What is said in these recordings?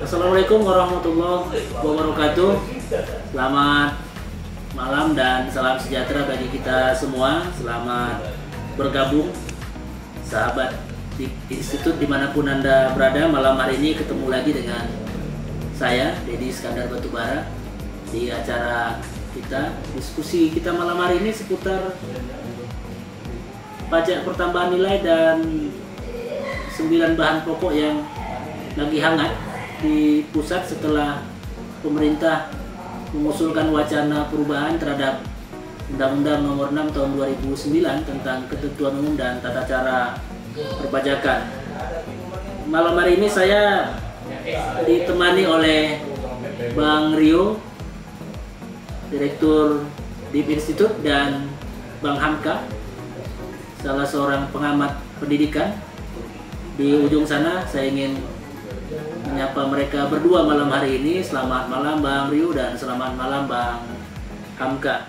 Assalamualaikum warahmatullahi wabarakatuh. Selamat malam dan salam sejahtera bagi kita semua. Selamat bergabung, sahabat di Institut dimanapun Anda berada. Malam hari ini ketemu lagi dengan saya, Deddy Iskandar Batubara, di acara kita. Diskusi kita malam hari ini seputar pajak pertambahan nilai dan 9 bahan pokok yang lagi hangat di pusat setelah pemerintah mengusulkan wacana perubahan terhadap Undang-Undang Nomor 6 Tahun 2009 tentang Ketentuan Umum dan Tata Cara Perpajakan. Malam hari ini saya ditemani oleh Bang Rio, Direktur DIP Institut, dan Bang Hamka, salah seorang pengamat pendidikan. Di ujung sana saya ingin menyapa mereka berdua malam hari ini. Selamat malam Bang Rio dan selamat malam Bang Hamka.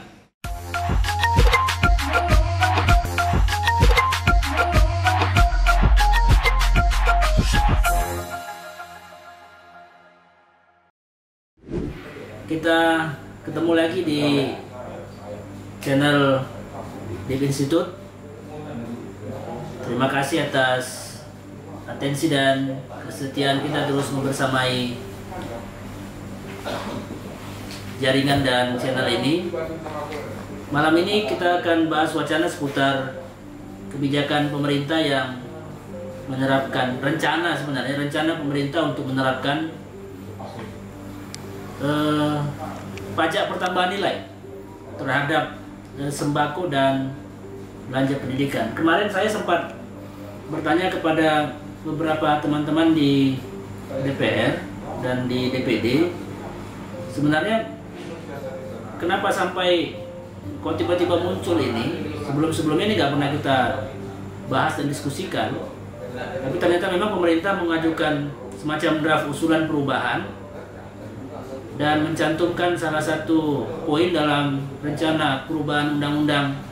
Kita ketemu lagi di channel DIP Institut. Terima kasih atas atensi dan kesetiaan kita terus membersamai jaringan dan channel ini. Malam ini kita akan bahas wacana seputar kebijakan pemerintah yang menerapkan rencana pemerintah untuk menerapkan pajak pertambahan nilai terhadap sembako dan belanja pendidikan. Kemarin saya sempat bertanya kepada beberapa teman-teman di DPR dan di DPD, sebenarnya kenapa sampai kok tiba-tiba muncul ini? Sebelumnya ini nggak pernah kita bahas dan diskusikan, tapi ternyata memang pemerintah mengajukan semacam draft usulan perubahan dan mencantumkan salah satu poin dalam rencana perubahan undang-undang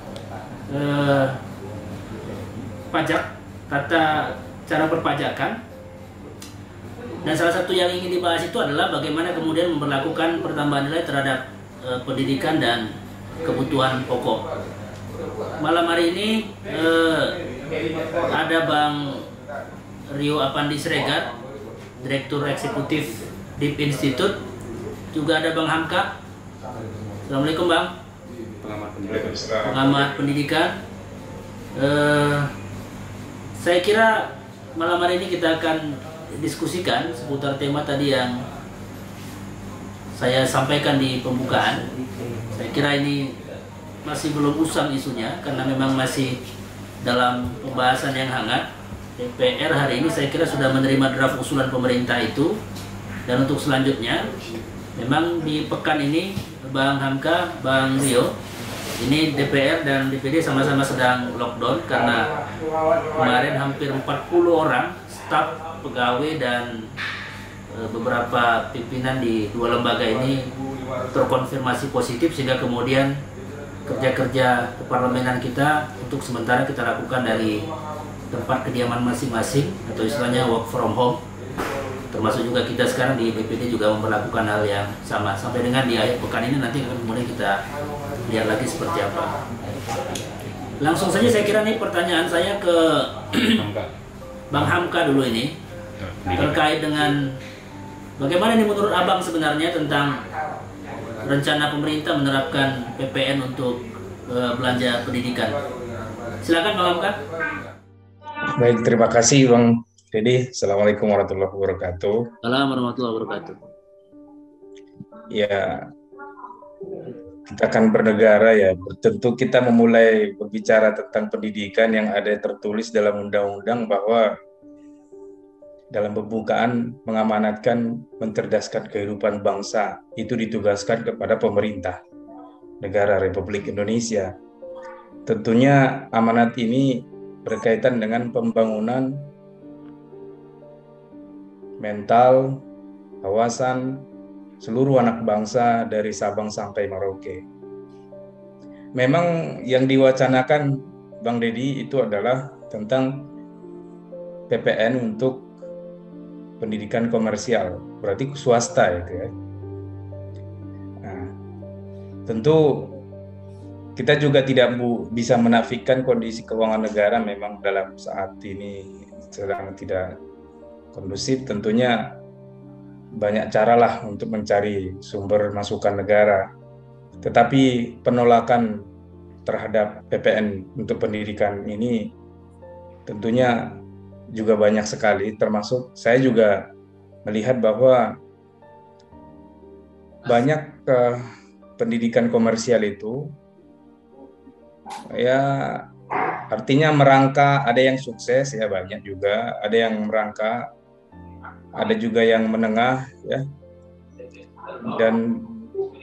pajak, tata cara perpajakan, dan salah satu yang ingin dibahas itu adalah bagaimana kemudian memperlakukan pertambahan nilai terhadap pendidikan dan kebutuhan pokok. Malam hari ini ada Bang Rio Apandi Sregar, Direktur Eksekutif DIP Institut, juga ada Bang Hamka. Assalamualaikum Bang. Pengamat pendidikan. Saya kira malam hari ini kita akan diskusikan seputar tema tadi yang saya sampaikan di pembukaan. Saya kira ini masih belum usang isunya karena memang masih dalam pembahasan yang hangat. DPR hari ini saya kira sudah menerima draft usulan pemerintah itu, dan untuk selanjutnya memang di pekan ini Bang Hamka, Bang Rio, ini DPR dan DPD sama-sama sedang lockdown karena kemarin hampir 40 orang staf, pegawai, dan beberapa pimpinan di dua lembaga ini terkonfirmasi positif, sehingga kemudian kerja-kerja keparlemenan kita untuk sementara kita lakukan dari tempat kediaman masing-masing atau istilahnya work from home. Termasuk juga kita sekarang di DPD juga memperlakukan hal yang sama. Sampai dengan di akhir pekan ini nanti kemudian kita lihat lagi seperti apa. Langsung saja saya kira nih pertanyaan saya ke Bang Hamka dulu ini, terkait dengan bagaimana nih menurut Abang sebenarnya tentang rencana pemerintah menerapkan PPN untuk belanja pendidikan. Silakan Bang Hamka. Baik, terima kasih Bang Deddy. Assalamualaikum warahmatullahi wabarakatuh. Assalamualaikum warahmatullahi wabarakatuh. Ya, kita akan bernegara ya. Tentu kita memulai berbicara tentang pendidikan yang ada tertulis dalam undang-undang bahwa dalam pembukaan mengamanatkan mencerdaskan kehidupan bangsa itu ditugaskan kepada pemerintah negara Republik Indonesia. Tentunya amanat ini berkaitan dengan pembangunan mental, wawasan seluruh anak bangsa dari Sabang sampai Merauke. Memang yang diwacanakan Bang Deddy itu adalah tentang PPN untuk pendidikan komersial, berarti swasta itu ya. Nah, tentu kita juga tidak bisa menafikan kondisi keuangan negara memang dalam saat ini sedang tidak kondusif. Tentunya banyak cara lah untuk mencari sumber masukan negara. Tetapi penolakan terhadap PPN untuk pendidikan ini tentunya juga banyak sekali, termasuk saya juga melihat bahwa banyak pendidikan komersial itu ya artinya merangka, ada yang sukses ya banyak juga, ada yang merangka, ada juga yang menengah ya, dan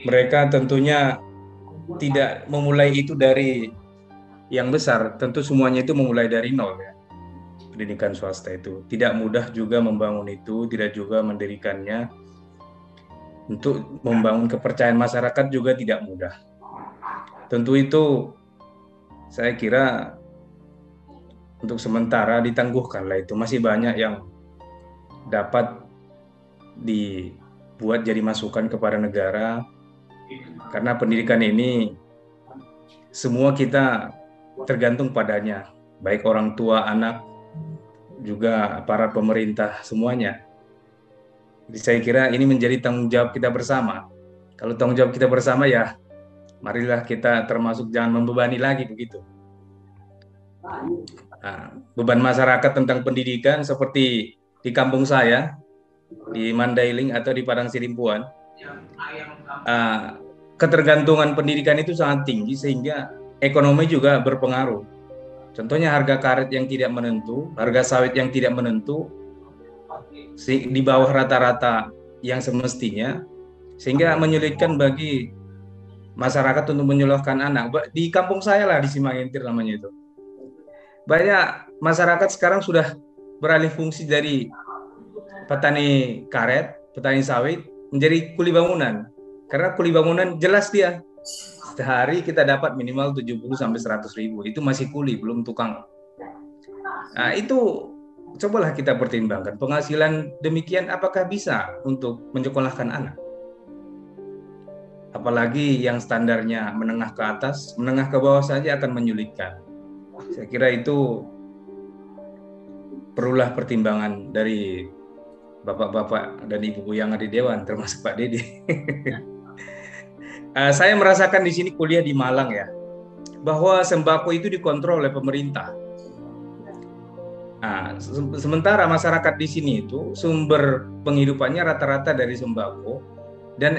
mereka tentunya tidak memulai itu dari yang besar, tentu semuanya itu memulai dari nol ya. Pendidikan swasta itu tidak mudah juga membangun itu, tidak juga mendirikannya. Untuk membangun kepercayaan masyarakat juga tidak mudah. Tentu itu saya kira untuk sementara ditangguhkanlah itu. Masih banyak yang dapat dibuat jadi masukan kepada negara, karena pendidikan ini semua kita tergantung padanya, baik orang tua, anak, juga para pemerintah, semuanya. Jadi saya kira ini menjadi tanggung jawab kita bersama. Kalau tanggung jawab kita bersama ya, marilah kita termasuk jangan membebani lagi begitu. Nah, beban masyarakat tentang pendidikan seperti di kampung saya, di Mandailing atau di Padang Sidimpuan, ketergantungan pendidikan itu sangat tinggi sehingga ekonomi juga berpengaruh. Contohnya harga karet yang tidak menentu, harga sawit yang tidak menentu, di bawah rata-rata yang semestinya, sehingga menyulitkan bagi masyarakat untuk menyekolahkan anak. Di kampung saya lah, di Simangintir namanya itu. Banyak masyarakat sekarang sudah beralih fungsi dari petani karet, petani sawit, menjadi kuli bangunan. Karena kuli bangunan jelas dia, sehari kita dapat minimal 70-100 ribu. Itu masih kuli, belum tukang. Nah, itu cobalah kita pertimbangkan. Penghasilan demikian apakah bisa untuk menyekolahkan anak? Apalagi yang standarnya menengah ke atas, menengah ke bawah saja akan menyulitkan. Saya kira itu perlulah pertimbangan dari bapak-bapak dan ibu-ibu yang ada di Dewan, termasuk Pak Dede. Saya merasakan di sini kuliah di Malang ya, bahwa sembako itu dikontrol oleh pemerintah. Sementara masyarakat di sini itu sumber penghidupannya rata-rata dari sembako dan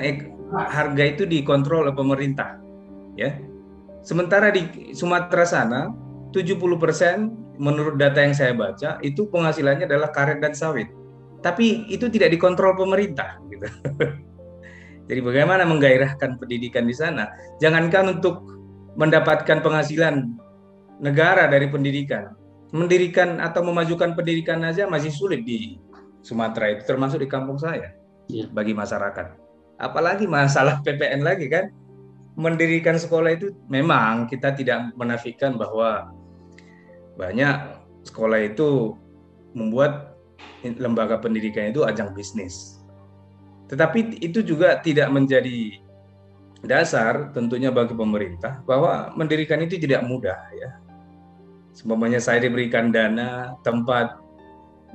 harga itu dikontrol oleh pemerintah. Ya, sementara di Sumatera sana 70% menurut data yang saya baca itu penghasilannya adalah karet dan sawit, tapi itu tidak dikontrol pemerintah. Gitu. Jadi bagaimana menggairahkan pendidikan di sana? Jangankan untuk mendapatkan penghasilan negara dari pendidikan, mendirikan atau memajukan pendidikan aja masih sulit di Sumatera itu, termasuk di kampung saya, bagi masyarakat. Apalagi masalah PPN lagi kan. Mendirikan sekolah itu memang kita tidak menafikan bahwa banyak sekolah itu membuat lembaga pendidikan itu ajang bisnis. Tetapi itu juga tidak menjadi dasar tentunya bagi pemerintah bahwa mendirikan itu tidak mudah ya. Seumpamanya saya diberikan dana, tempat,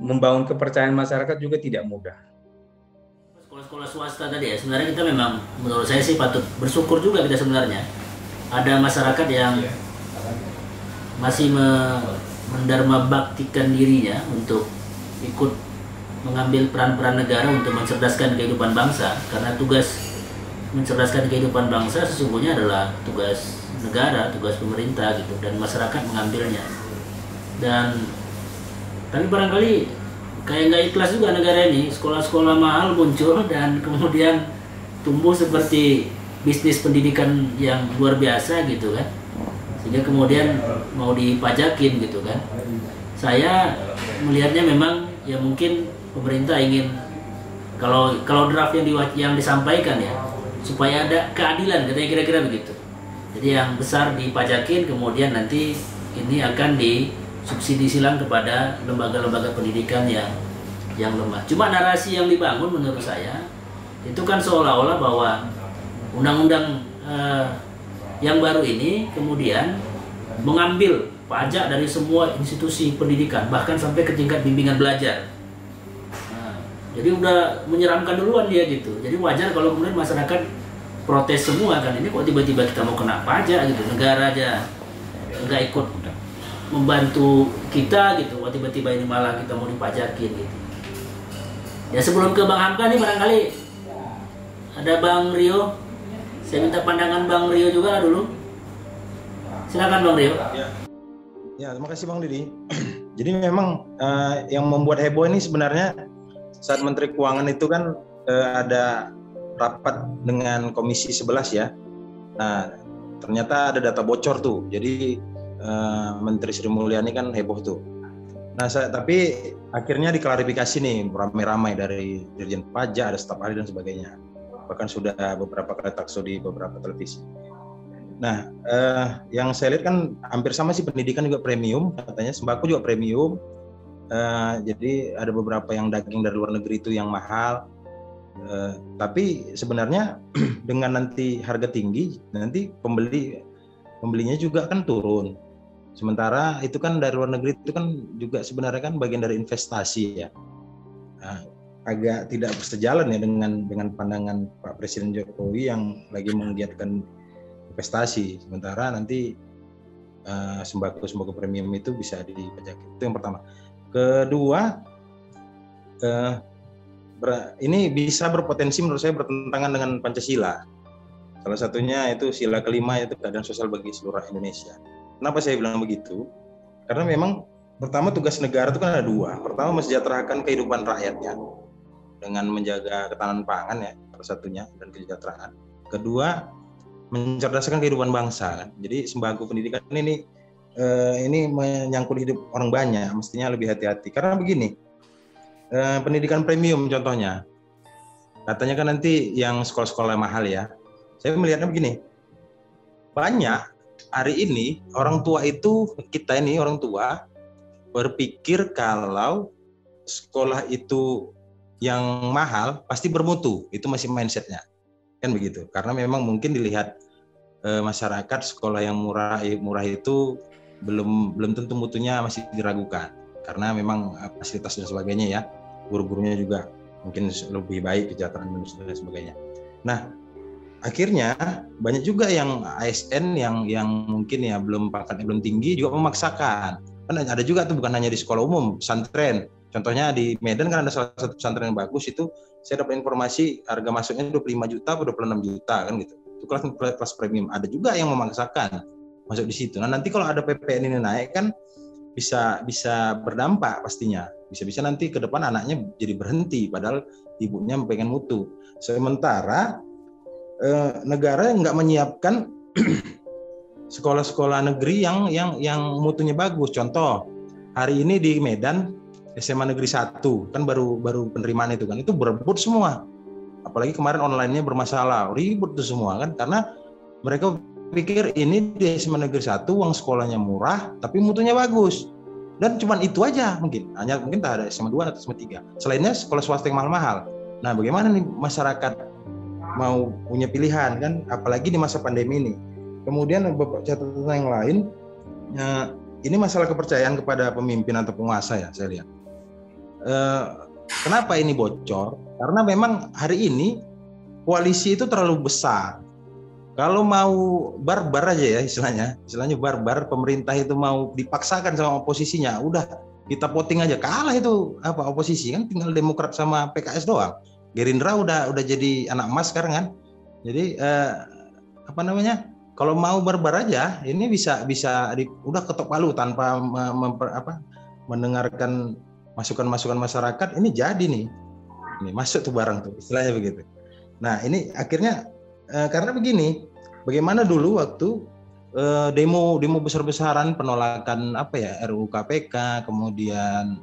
membangun kepercayaan masyarakat juga tidak mudah. Sekolah-sekolah swasta tadi ya, sebenarnya kita memang menurut saya sih patut bersyukur juga kita sebenarnya. Ada masyarakat yang masih mendharma baktikan dirinya untuk ikut mengambil peran-peran negara untuk mencerdaskan kehidupan bangsa, karena tugas mencerdaskan kehidupan bangsa sesungguhnya adalah tugas negara, tugas pemerintah gitu, dan masyarakat mengambilnya. Dan tapi barangkali kayak nggak ikhlas juga negara ini, sekolah-sekolah mahal muncul dan kemudian tumbuh seperti bisnis pendidikan yang luar biasa gitu kan, sehingga kemudian mau dipajakin gitu kan. Saya melihatnya memang ya mungkin pemerintah ingin kalau draft yang disampaikan ya supaya ada keadilan, katanya kira-kira begitu. Jadi yang besar dipajakin, kemudian nanti ini akan disubsidi silang kepada lembaga-lembaga pendidikan yang yang lemah. Cuma narasi yang dibangun menurut saya itu kan seolah-olah bahwa undang-undang yang baru ini kemudian mengambil pajak dari semua institusi pendidikan, bahkan sampai ke tingkat bimbingan belajar. Nah, jadi udah menyeramkan duluan dia gitu. Jadi wajar kalau kemudian masyarakat protes semua kan, ini kok tiba-tiba kita mau kena pajak gitu, negara aja nggak ikut membantu kita gitu, kok tiba-tiba ini malah kita mau dipajakin gitu. Ya sebelum ke Bang Hamka nih barangkali ada Bang Rio, saya minta pandangan Bang Rio juga dulu. Silakan Bang Rio. Ya, terima kasih Bang Didi. Jadi memang yang membuat heboh ini sebenarnya saat Menteri Keuangan itu kan ada rapat dengan Komisi 11 ya. Nah, ternyata ada data bocor tuh. Jadi Menteri Sri Mulyani kan heboh tuh. Nah, tapi akhirnya diklarifikasi nih ramai-ramai dari Dirjen Pajak, ada staf ahli dan sebagainya. Bahkan sudah beberapa kali talkshow di beberapa televisi. Nah, yang saya lihat kan hampir sama sih, pendidikan juga premium, katanya sembako juga premium. Jadi ada beberapa yang daging dari luar negeri itu yang mahal. Tapi sebenarnya dengan nanti harga tinggi, nanti pembelinya juga kan turun. Sementara itu kan dari luar negeri itu kan juga sebenarnya kan bagian dari investasi ya. Nah, agak tidak bersejalan ya dengan pandangan Pak Presiden Jokowi yang lagi menggiatkan investasi. Sementara nanti sembako premium itu bisa dipajaki. Itu yang pertama. Kedua, ini bisa berpotensi menurut saya bertentangan dengan Pancasila. Salah satunya itu sila kelima, yaitu keadilan sosial bagi seluruh Indonesia. Kenapa saya bilang begitu? Karena memang pertama tugas negara itu kan ada dua. Pertama, mensejahterakan kehidupan rakyatnya dengan menjaga ketahanan pangan ya, salah satunya, dan kesejahteraan. Kedua, mencerdaskan kehidupan bangsa. Jadi sembako pendidikan ini menyangkut hidup orang banyak, mestinya lebih hati-hati. Karena begini, pendidikan premium contohnya, katanya kan nanti yang sekolah-sekolah mahal ya. Saya melihatnya begini, banyak hari ini orang tua itu, kita ini orang tua berpikir kalau sekolah itu yang mahal pasti bermutu, itu masih mindsetnya kan begitu. Karena memang mungkin dilihat masyarakat sekolah yang murah itu belum tentu mutunya masih diragukan, karena memang fasilitas dan sebagainya ya, guru-gurunya juga mungkin lebih baik, kesejahteraan dan sebagainya. Nah, akhirnya banyak juga yang ASN yang mungkin ya pangkatnya belum tinggi juga memaksakan. Kan ada juga tuh, bukan hanya di sekolah umum, pesantren. Contohnya di Medan kan ada salah satu pesantren yang bagus, itu saya dapat informasi harga masuknya 25 juta atau 26 juta kan gitu. Itu kelas premium. Ada juga yang memaksakan masuk di situ. Nah, nanti kalau ada PPN ini naik kan bisa berdampak pastinya. Bisa-bisa nanti ke depan anaknya jadi berhenti padahal ibunya pengen mutu. Sementara negara nggak menyiapkan sekolah-sekolah negeri yang mutunya bagus. Contoh, hari ini di Medan SMA Negeri 1 kan baru penerimaan itu kan, itu berebut semua. Apalagi kemarin online-nya bermasalah, ribut tuh semua kan, karena mereka pikir ini di SMA Negeri 1 uang sekolahnya murah tapi mutunya bagus. Dan cuman itu aja mungkin tak ada SMA 2 atau SMA 3. Selainnya sekolah swasta yang mahal-mahal. Nah, bagaimana nih masyarakat mau punya pilihan kan, apalagi di masa pandemi ini. Kemudian beberapa catatan yang lain, ini masalah kepercayaan kepada pemimpin atau penguasa ya, saya lihat. Kenapa ini bocor? Karena memang hari ini koalisi itu terlalu besar. Kalau mau barbar aja ya istilahnya barbar, pemerintah itu mau dipaksakan sama oposisinya, udah kita voting aja, kalah itu oposisi kan, tinggal Demokrat sama PKS doang. Gerindra udah jadi anak emas sekarang kan. Jadi kalau mau barbar aja, ini bisa udah ketok palu tanpa mendengarkan masukan-masukan masyarakat, ini jadi nih. Ini masuk tuh barang tuh, istilahnya begitu. Nah, ini akhirnya karena begini, bagaimana dulu waktu demo besar-besaran penolakan RUU KPK, kemudian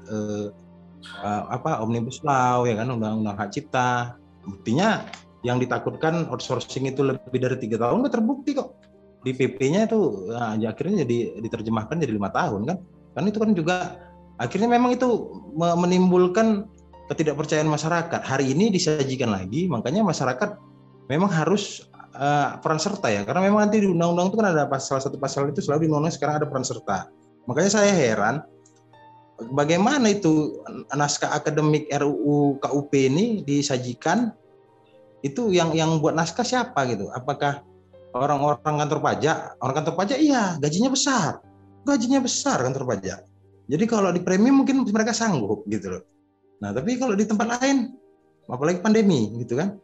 Omnibus Law ya kan, undang-undang hak cipta. Buktinya yang ditakutkan outsourcing itu lebih dari 3 tahun udah terbukti kok. Di PP-nya itu akhirnya jadi diterjemahkan jadi 5 tahun kan. Kan itu kan juga akhirnya memang itu menimbulkan ketidakpercayaan masyarakat. Hari ini disajikan lagi, makanya masyarakat memang harus peran serta ya, karena memang nanti di undang-undang itu kan ada salah satu pasal itu selalu di undang-undang sekarang ada peran serta. Makanya saya heran bagaimana itu naskah akademik RUU KUP ini disajikan, itu yang buat naskah siapa gitu? Apakah orang-orang kantor pajak? Orang kantor pajak iya, gajinya besar kantor pajak. Jadi kalau di premium mungkin mereka sanggup gitu loh. Nah tapi kalau di tempat lain, apalagi pandemi gitu kan.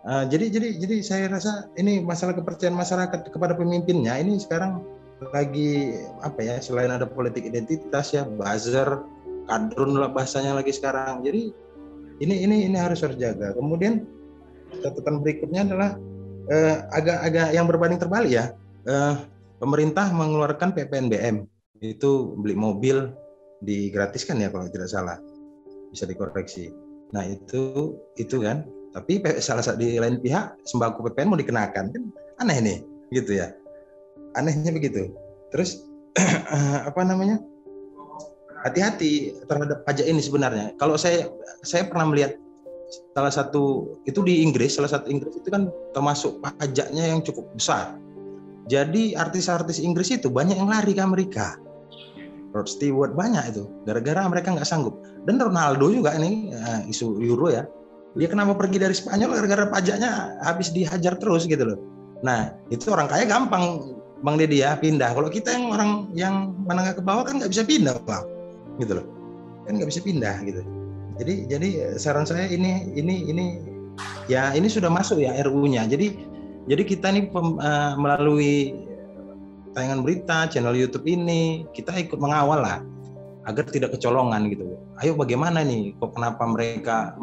Jadi saya rasa ini masalah kepercayaan masyarakat kepada pemimpinnya ini sekarang lagi apa ya, selain ada politik identitas ya, buzzer, kadrun lah bahasanya lagi sekarang. Jadi ini harus terjaga. Kemudian catatan berikutnya adalah agak yang berbanding terbalik ya. Pemerintah mengeluarkan PPNBM, itu beli mobil digratiskan ya kalau tidak salah, bisa dikoreksi. Nah itu kan. Tapi salah satu di lain pihak sembako PPN mau dikenakan, kan aneh nih gitu ya, anehnya begitu. Terus apa namanya, hati-hati terhadap pajak ini sebenarnya. Kalau saya pernah melihat salah satu itu di Inggris, salah satu Inggris itu kan termasuk pajaknya yang cukup besar. Jadi artis-artis Inggris itu banyak yang lari ke Amerika. Rod Stewart banyak itu, gara-gara mereka nggak sanggup. Dan Ronaldo juga ini isu Euro ya. Dia kenapa pergi dari Spanyol gara-gara pajaknya habis dihajar terus gitu loh. Nah itu orang kaya gampang Bang Deddy ya pindah. Kalau kita yang orang yang menengah ke bawah kan nggak bisa pindah Bang, gitu loh. Kan nggak bisa pindah gitu. Jadi saran saya ini ya ini sudah masuk ya RU-nya. Jadi kita nih melalui tayangan berita, channel YouTube ini kita ikut mengawal lah, agar tidak kecolongan gitu. Ayo bagaimana nih, kok kenapa mereka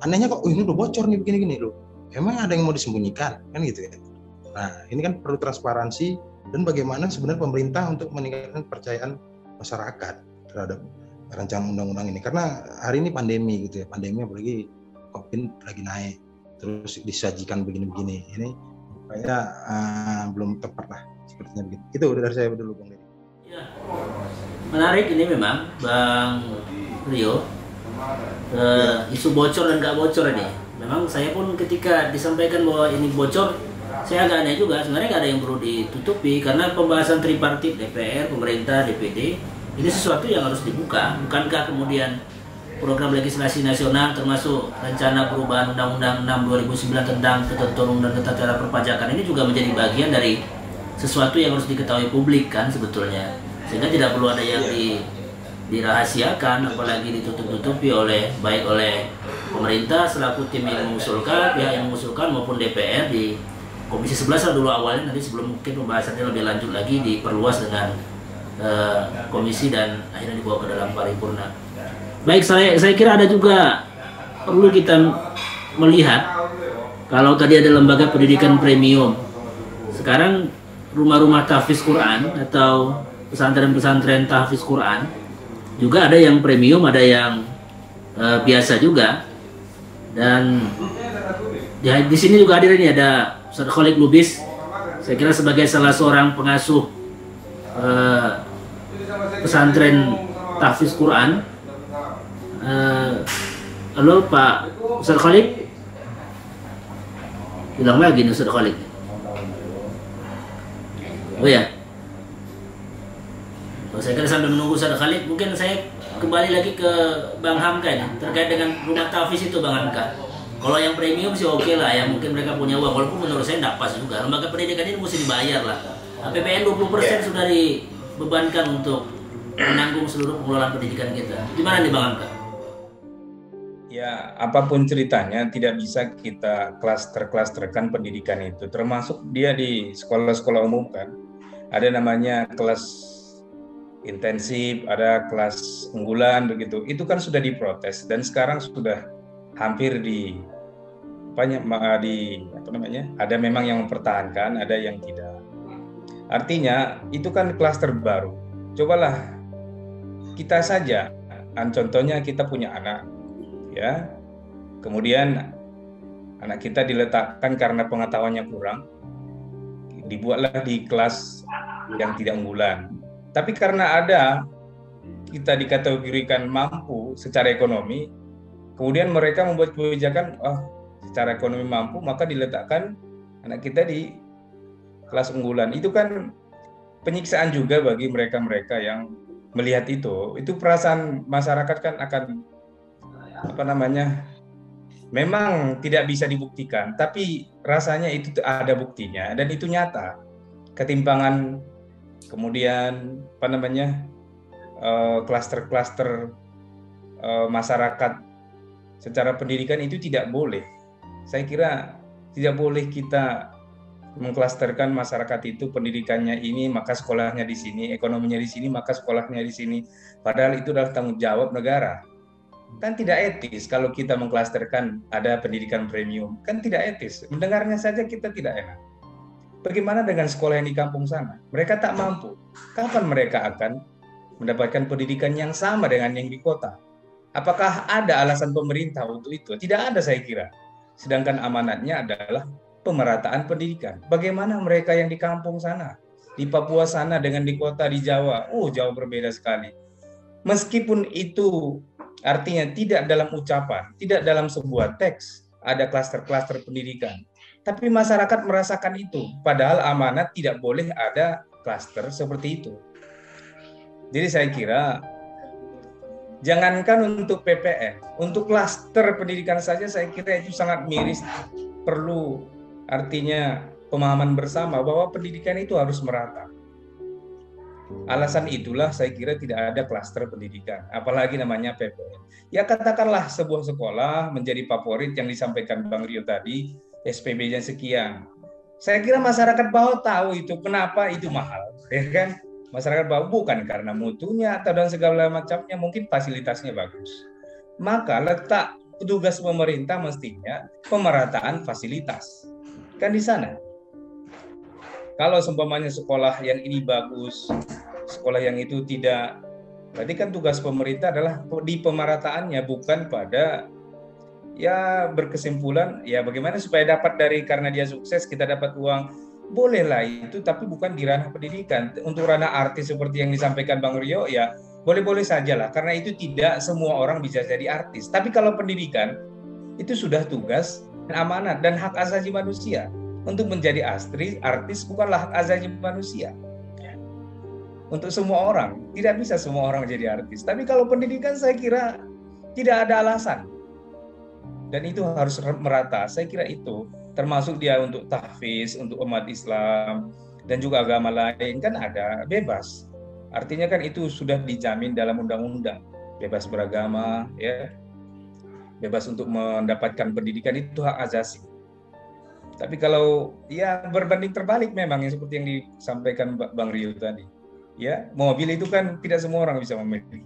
anehnya kok ini udah bocor nih begini-gini loh. Emang ada yang mau disembunyikan kan gitu ya. Nah, ini kan perlu transparansi dan bagaimana sebenarnya pemerintah untuk meningkatkan kepercayaan masyarakat terhadap rancangan undang-undang ini. Karena hari ini pandemi gitu ya. Pandemi apalagi COVID lagi naik. Terus disajikan begini-begini. Ini kayak belum tepat lah sepertinya begitu. Itu dari saya dulu Bang Deddy. Ya. Menarik ini memang Bang Rio, isu bocor dan nggak bocor ini. Memang saya pun ketika disampaikan bahwa ini bocor, saya agak aneh juga. Sebenarnya nggak ada yang perlu ditutupi karena pembahasan tripartit DPR, pemerintah, DPD ini sesuatu yang harus dibuka. Bukankah kemudian program legislasi nasional termasuk rencana perubahan Undang-Undang 6/2009 tentang ketentuan dan tata cara perpajakan ini juga menjadi bagian dari sesuatu yang harus diketahui publik kan sebetulnya. Sehingga tidak perlu ada yang dirahasiakan, apalagi ditutup-tutupi baik oleh pemerintah selaku tim yang mengusulkan, pihak yang mengusulkan maupun DPR di Komisi 11 dulu awalnya, nanti sebelum mungkin pembahasannya lebih lanjut lagi diperluas dengan komisi dan akhirnya dibawa ke dalam paripurna. Baik, saya kira ada juga perlu kita melihat kalau tadi ada lembaga pendidikan premium, sekarang rumah-rumah tahfiz Quran atau pesantren-pesantren tahfiz Quran juga ada yang premium, ada yang biasa juga. Dan di sini juga hadir ini ada Ustaz Khalid Lubis, saya kira sebagai salah seorang pengasuh pesantren tahfiz Quran. Halo Pak Ustaz Khalid, bilang lagi nih Ustaz Khalid. Oh ya, saya kira sambil menunggu Ustaz Khalid, mungkin saya kembali lagi ke Bang Hamka ini terkait dengan rumah tahfiz itu Bang Hamka. Kalau yang premium sih oke lah ya, mungkin mereka punya uang, walaupun menurut saya tidak pas juga. Lembaga pendidikan ini mesti dibayar lah. APBN 20% sudah dibebankan untuk menanggung seluruh pengelolaan pendidikan kita. Gimana nih Bang Hamka? Ya, apapun ceritanya tidak bisa kita klaster-klasterkan pendidikan itu, termasuk dia di sekolah-sekolah umum kan. Ada namanya kelas intensif, ada kelas unggulan begitu. Itu kan sudah diprotes dan sekarang sudah hampir ada memang yang mempertahankan, ada yang tidak. Artinya itu kan klaster baru. Cobalah kita saja, contohnya kita punya anak, ya. Kemudian anak kita diletakkan karena pengetahuannya kurang, dibuatlah di kelas yang tidak unggulan. Tapi karena ada kita dikategorikan mampu secara ekonomi, Kemudian mereka membuat kebijakan, secara ekonomi mampu, maka diletakkan anak kita di kelas unggulan. Itu kan penyiksaan juga bagi mereka-mereka yang melihat itu. Itu perasaan masyarakat kan akan memang tidak bisa dibuktikan, tapi rasanya itu ada buktinya dan itu nyata. Ketimpangan, kemudian klaster-klaster masyarakat secara pendidikan itu tidak boleh. Saya kira tidak boleh kita mengklasterkan masyarakat itu pendidikannya ini maka sekolahnya di sini, ekonominya di sini maka sekolahnya di sini. Padahal itu adalah tanggung jawab negara. Kan tidak etis kalau kita mengklasterkan ada pendidikan premium. Kan tidak etis. Mendengarnya saja kita tidak enak. Bagaimana dengan sekolah yang di kampung sana? Mereka tak mampu. Kapan mereka akan mendapatkan pendidikan yang sama dengan yang di kota? Apakah ada alasan pemerintah untuk itu? Tidak ada, saya kira. Sedangkan amanatnya adalah pemerataan pendidikan. Bagaimana mereka yang di kampung sana, di Papua sana dengan di kota di Jawa? Jauh berbeda sekali. Meskipun itu artinya tidak dalam ucapan, tidak dalam sebuah teks, ada klaster-klaster pendidikan. Tapi masyarakat merasakan itu, padahal amanat tidak boleh ada klaster seperti itu. Jadi saya kira, jangankan untuk PPN, untuk klaster pendidikan saja saya kira itu sangat miris. Perlu artinya pemahaman bersama bahwa pendidikan itu harus merata. Alasan itulah saya kira tidak ada klaster pendidikan, apalagi namanya PPN. Ya katakanlah sebuah sekolah menjadi favorit yang disampaikan Bang Rio tadi, SPB-nya sekian. Saya kira masyarakat bawah tahu itu kenapa itu mahal, ya kan? Masyarakat bawah bukan karena mutunya atau dan segala macamnya, mungkin fasilitasnya bagus. Maka letak tugas pemerintah mestinya pemerataan fasilitas. Kan di sana. Kalau seumpamanya sekolah yang ini bagus, sekolah yang itu tidak, berarti kan tugas pemerintah adalah di pemerataannya, bukan pada berkesimpulan bagaimana supaya dapat karena dia sukses kita dapat uang. Bolehlah itu, tapi bukan di ranah pendidikan. Untuk ranah artis seperti yang disampaikan Bang Rio, ya boleh-boleh saja lah, karena itu tidak semua orang bisa jadi artis. Tapi kalau pendidikan, itu sudah tugas dan amanat dan hak asasi manusia. Untuk menjadi artis bukanlah hak asasi manusia. Untuk semua orang, tidak bisa semua orang jadi artis. Tapi kalau pendidikan saya kira tidak ada alasan. Dan itu harus merata, saya kira itu. Termasuk dia untuk tahfiz, untuk umat Islam, dan juga agama lain kan ada bebas. Artinya kan itu sudah dijamin dalam undang-undang. Bebas beragama, ya. Bebas untuk mendapatkan pendidikan itu hak asasi. Tapi kalau berbanding terbalik memang seperti yang disampaikan Bang Rio tadi. Ya, mobil itu kan tidak semua orang bisa memiliki.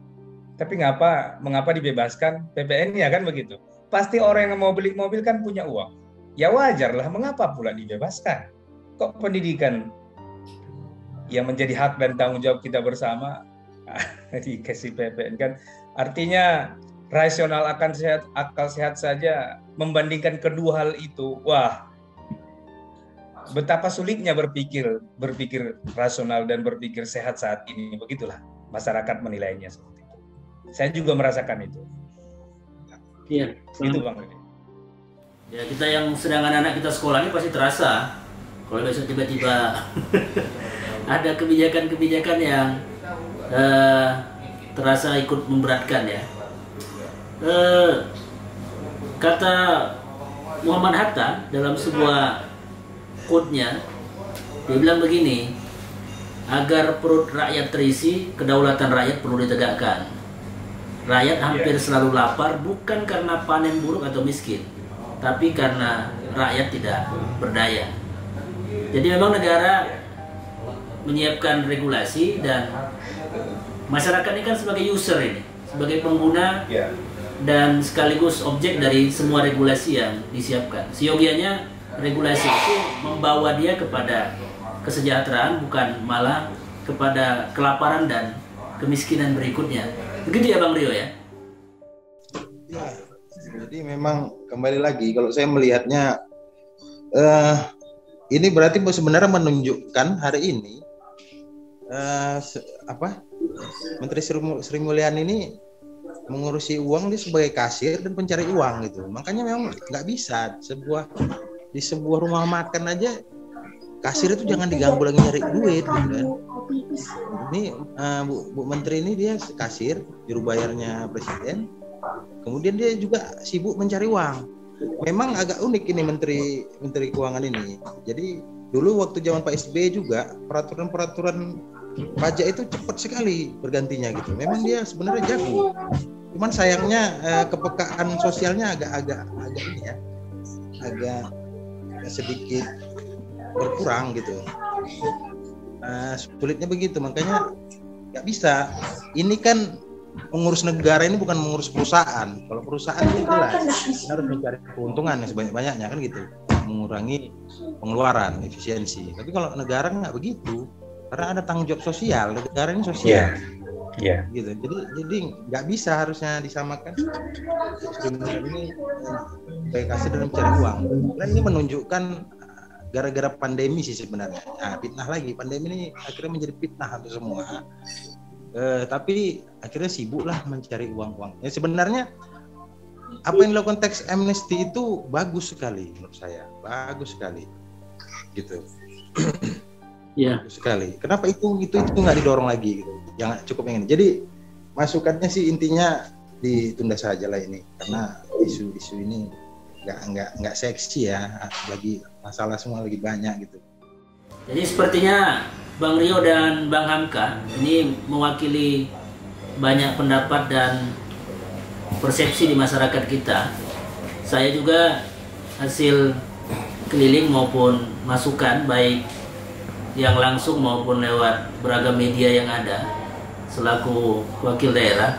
Tapi mengapa dibebaskan PPN-nya kan begitu? Pasti orang yang mau beli mobil kan punya uang. Ya wajarlah, mengapa pula dibebaskan? Kok pendidikan yang menjadi hak dan tanggung jawab kita bersama dikasih PPN kan? Artinya rasional akal sehat saja membandingkan kedua hal itu. Wah, betapa sulitnya berpikir rasional dan berpikir sehat saat ini. Begitulah masyarakat menilainya seperti itu. Saya juga merasakan itu. Iya, itu Bang. Ya, kita yang sedang anak-anak kita sekolah ini pasti terasa kalau besok tiba-tiba ada kebijakan-kebijakan yang terasa ikut memberatkan ya. Kata Muhammad Hatta dalam sebuah quote-nya, dia bilang begini, agar perut rakyat terisi, kedaulatan rakyat perlu ditegakkan. Rakyat hampir selalu lapar bukan karena panen buruk atau miskin, tapi karena rakyat tidak berdaya. Jadi memang negara menyiapkan regulasi dan masyarakat ini kan sebagai user ini, sebagai pengguna dan sekaligus objek dari semua regulasi yang disiapkan. Seyogianya regulasi itu membawa dia kepada kesejahteraan, bukan malah kepada kelaparan dan kemiskinan berikutnya. Begitu ya Bang Rio ya? Ya, jadi memang kembali lagi kalau saya melihatnya ini berarti sebenarnya menunjukkan hari ini Menteri Sri Mulyani ini mengurusi uang, dia sebagai kasir dan pencari uang gitu. Makanya memang nggak bisa di sebuah rumah makan aja kasir itu jangan diganggu lagi nyari duit gitu kan. Ini Bu Menteri ini dia kasir, juru bayarnya presiden. Kemudian dia juga sibuk mencari uang. Memang agak unik ini Menteri Keuangan ini. Jadi dulu waktu zaman Pak SBY juga peraturan pajak itu cepat sekali bergantinya gitu. Memang dia sebenarnya jago. Cuman sayangnya kepekaan sosialnya agak ini ya, agak sedikit berkurang gitu. Sulitnya begitu, makanya nggak bisa. Ini kan mengurus negara ini bukan mengurus perusahaan. Kalau perusahaan itu jelas kita harus mencari keuntungan yang sebanyak-banyaknya kan gitu, mengurangi pengeluaran, efisiensi. Tapi kalau negara nggak begitu, karena ada tanggung jawab sosial, negara ini sosial. Gitu. Jadi nggak bisa harusnya disamakan. Ini sebagai kasir dan mencari uang. Dan ini menunjukkan gara-gara pandemi sih sebenarnya. Nah, fitnah lagi. Pandemi ini akhirnya menjadi fitnah untuk semua. Tapi akhirnya sibuklah mencari uang-uang. Ya sebenarnya apa yang dilakukan tax amnesty itu bagus sekali menurut saya. Bagus sekali. Gitu. Ya. Bagus sekali. Kenapa itu nggak didorong lagi gitu? Jangan cukup yang ini. Jadi masukannya sih intinya ditunda saja lah ini, karena isu-isu ini nggak seksi ya, lagi masalah semua lagi banyak gitu. Jadi sepertinya Bang Rio dan Bang Hamka ini mewakili banyak pendapat dan persepsi di masyarakat kita. Saya juga hasil keliling maupun masukan baik yang langsung maupun lewat beragam media yang ada selaku wakil daerah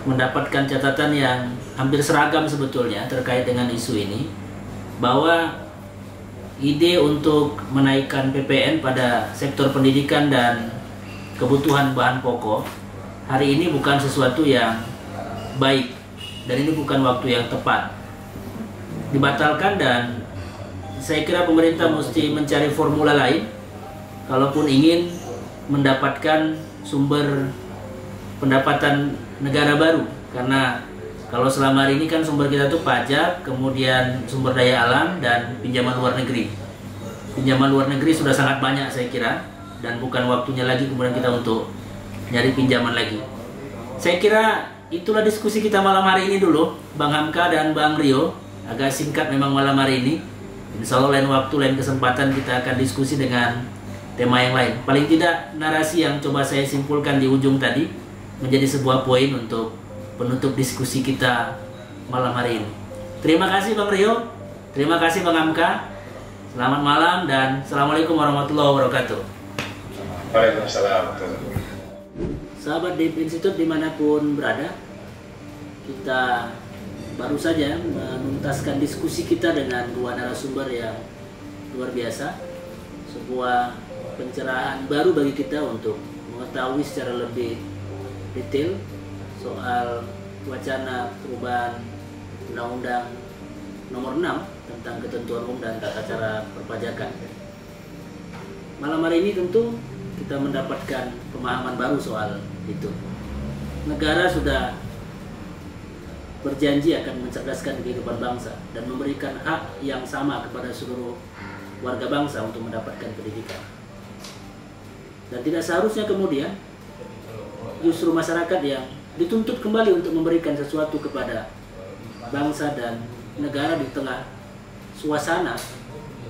mendapatkan catatan yang hampir seragam sebetulnya terkait dengan isu ini, bahwa ide untuk menaikkan PPN pada sektor pendidikan dan kebutuhan bahan pokok hari ini bukan sesuatu yang baik dan ini bukan waktu yang tepat dibatalkan, dan saya kira pemerintah mesti mencari formula lain kalaupun ingin mendapatkan sumber pendapatan negara baru. Karena kalau selama hari ini kan sumber kita tuh pajak, kemudian sumber daya alam dan pinjaman luar negeri. Pinjaman luar negeri sudah sangat banyak saya kira, dan bukan waktunya lagi kemudian kita untuk nyari pinjaman lagi. Saya kira itulah diskusi kita malam hari ini dulu, Bang Hamka dan Bang Rio. Agak singkat memang malam hari ini. Insya Allah lain waktu, lain kesempatan kita akan diskusi dengan tema yang lain. Paling tidak narasi yang coba saya simpulkan di ujung tadi menjadi sebuah poin untuk penutup diskusi kita malam hari ini. Terima kasih Bang Rio, terima kasih Bang Hamka. Selamat malam dan Assalamualaikum warahmatullahi wabarakatuh. Waalaikumsalam. Sahabat Deep Institute dimanapun berada, kita baru saja menuntaskan diskusi kita dengan dua narasumber yang luar biasa. Sebuah pencerahan baru bagi kita untuk mengetahui secara lebih detail soal wacana perubahan Undang-Undang Nomor 6 tentang ketentuan umum dan tata cara perpajakan. Malam hari ini tentu kita mendapatkan pemahaman baru soal itu. Negara sudah berjanji akan mencerdaskan kehidupan bangsa dan memberikan hak yang sama kepada seluruh warga bangsa untuk mendapatkan pendidikan. Dan tidak seharusnya kemudian justru masyarakat yang dituntut kembali untuk memberikan sesuatu kepada bangsa dan negara di tengah suasana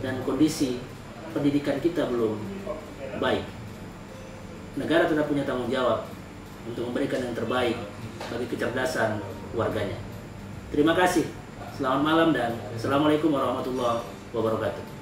dan kondisi pendidikan kita belum baik. Negara tetap punya tanggung jawab untuk memberikan yang terbaik bagi kecerdasan warganya. Terima kasih. Selamat malam dan Assalamualaikum warahmatullahi wabarakatuh.